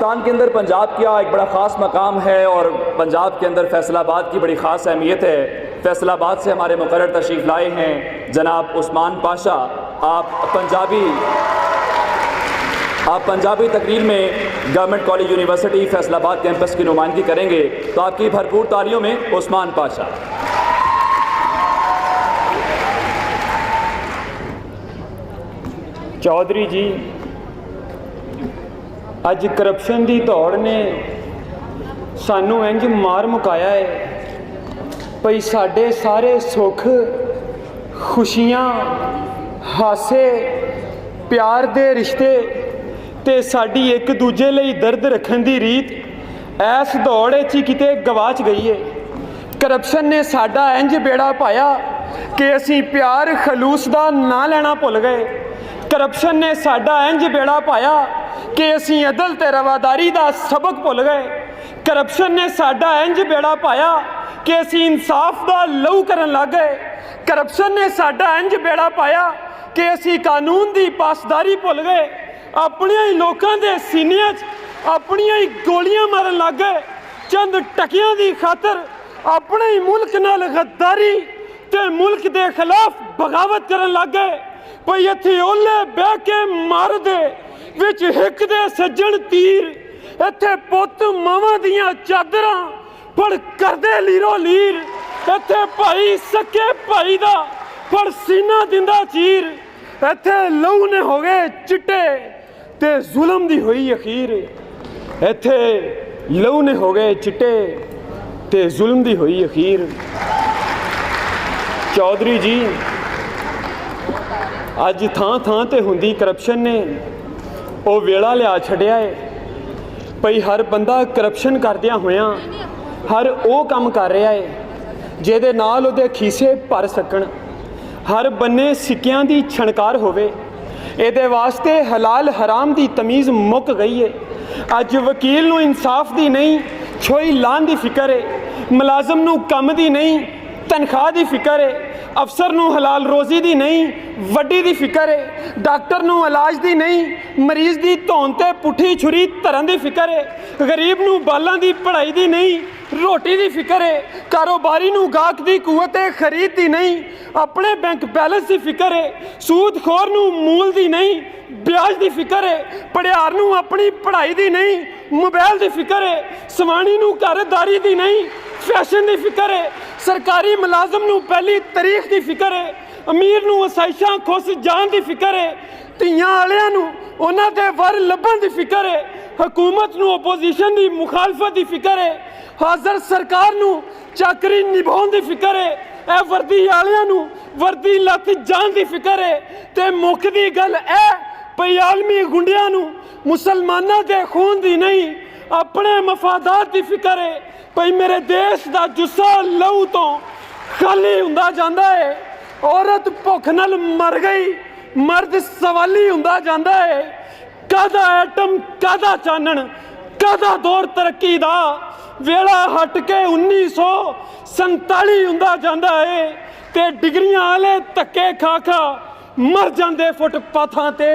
पाकिस्तान के अंदर पंजाब का एक बड़ा ख़ास मकाम है और पंजाब के अंदर फैसलाबाद की बड़ी ख़ास अहमियत है। फैसलाबाद से हमारे मुकर्रर तशरीफ़ लाए हैं जनाब उस्मान पाशा। आप पंजाबी तकरीर में government college university Faisalabad campus की नुमाइंदगी करेंगे, तो आपकी भरपूर तालियों में उस्मान पाशा। चौधरी जी, अज करप्शन की दौड़ ने सानू इंज मार मुकाया है भई साडे सारे सुख खुशियां हासे प्यार दे रिश्ते ते साडी एक दूजे लई दर्द रखन दी रीत इस दौड़ ही किते गवाच गई है। करप्शन ने साडा इंज बेड़ा पाया कि असीं प्यार खलूस दा ना लेना भुल गए। करप्शन ने साडा इंज बेड़ा पाया कि असीं अदल ते रवादारी दा सबक भुल गए। करप्शन ने साडा इंज बेड़ा पाया कि असीं इंसाफ दा लहू करन लग गए। करप्शन ने साडा इंज बेड़ा पाया कि असीं कानून दी पासदारी भुल गए। अपने ही लोगों के सीनिया अपनियां ही गोलियां मारन लग गए। चंद टकियां दी खातर अपने ही मुल्क नाल गद्दारी ते मुल्क दे खिलाफ बगावत करन लग गए। भई इत्थे ओले बह के मार दे विच हिक दे सज्जण तीर, इत्थे पुत मावां दियां चादरां फड़ करदे लीरो लीर। इत्थे भाई सके भाई दा फड़ सीना दिंदा चीर। इत्थे लहू ने हो गए चिट्टे ते जुल्म दी हुई अखीर। इत्थे लहू ने हो गए चिट्टे ते जुल्म दी हुई अखीर। चौधरी जी, अज थां थां ते हुंदी करप्शन ने वो वेला लिया छड़िया है भई हर बंदा करप्शन करदियां होया हर वो काम कर रहा है जिहदे नाल उहदे खीसे भर सकण। हर बन्ने सिक्कियां दी छणकार होवे। इहदे वास्ते हलाल हराम दी तमीज़ मुक गई है। अज वकील नूं इंसाफ दी नहीं छोई लान दी फिक्र है। मुलाजम नूं कम दी नहीं तनख्वाह दी फिक्र है। अफसर नूं हलाल रोज़ी दी नहीं वड्डी दी फिक्र है। डॉक्टर नूं इलाज दी नहीं मरीज़ दी धौन ते पुठी छुरी धरन दी फिक्र है। गरीब नूं बालां दी पढ़ाई दी नहीं रोटी दी फिक्र है। कारोबारी नूं गाहक दी कुवत खरीद दी नहीं अपने बैंक बैलेंस दी फिक्र है। सूदखोर नूं मूल दी नहीं ब्याज दी फिक्र है। पढ़ियार नूं अपनी पढ़ाई दी नहीं मोबाइल दी फिक्र है। सवाणी नूं घरदारी दी नहीं फैशन दी फिक्र है। सरकारी मुलाजम नूं पहली तारीख दी फिक्र है। अमीर नूं आसाइशां खुश जान दी फिक्र है। धीआं वालियां नूं उन्हां दे वर लभण दी फिक्र है। हुकूमत नूं ओपोजिशन दी मुखालफत दी फिक्र है। हाज़र सरकार नूं चाकरी निभाउण दी फिक्र है। ए वर्दी वालियां नूं वर्दी लत जान दी फिक्र है। ते मुख दी गल ऐ भई आलमी गुंडियां नूं मुसलमानां दे खून दी नहीं अपने मफादात दी फिक्र है। भई मेरे देश दा जुस्सा लहू तो खाली हुंदा जांदा है। औरत भुख नाल मर गई मर्द सवाली हुंदा जांदा है। कादा एटम कादा चानण कादा दौर तरक्की दा वेला हट के 1947 हुंदा जांदा है। ते डिग्रियां आले धक्के खा खा मर जांदे फुटपाथां ते।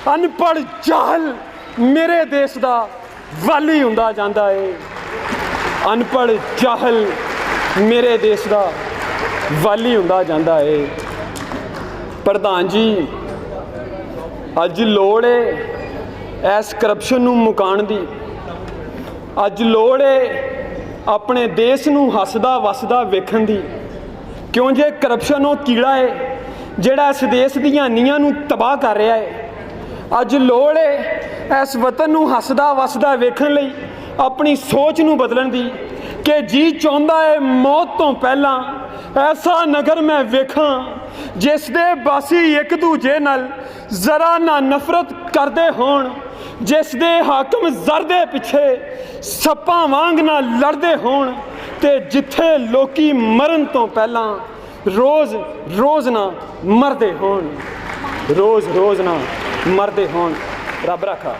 अनपढ़ जाहल मेरे देश दा वाली हुंदा जांदा है। अनपढ़ जाहल मेरे देश दा वाली हुंदा जांदा है। प्रधान जी, अज लोड़ है इस करप्शन नूं मुकाण दी। अज लोड़ है अपने देश नूं हसदा वसदा वेखण दी। क्यों जे करप्शन वो कीड़ा है जिहड़ा इस देश दीआं नीआं नूं तबाह कर रहा है। अज लोड़ है इस वतन नूं हसदा वसदा वेखण लई अपनी सोच नूं बदलण दी कि जी चाहुंदा है मौत तो पहला ऐसा नगर मैं वेखां जिस दे बासी एक दूजे नाल जरा ना नफरत करदे होण। जिस दे हाकम जर दे पिछे सप्पां वांग ना लड़दे होण। ते जिथे लोकी मरण तो पहला रोज़ रोज़ ना मरदे होण। रोज़ रोज़ ना मरदे होण। रब रखा।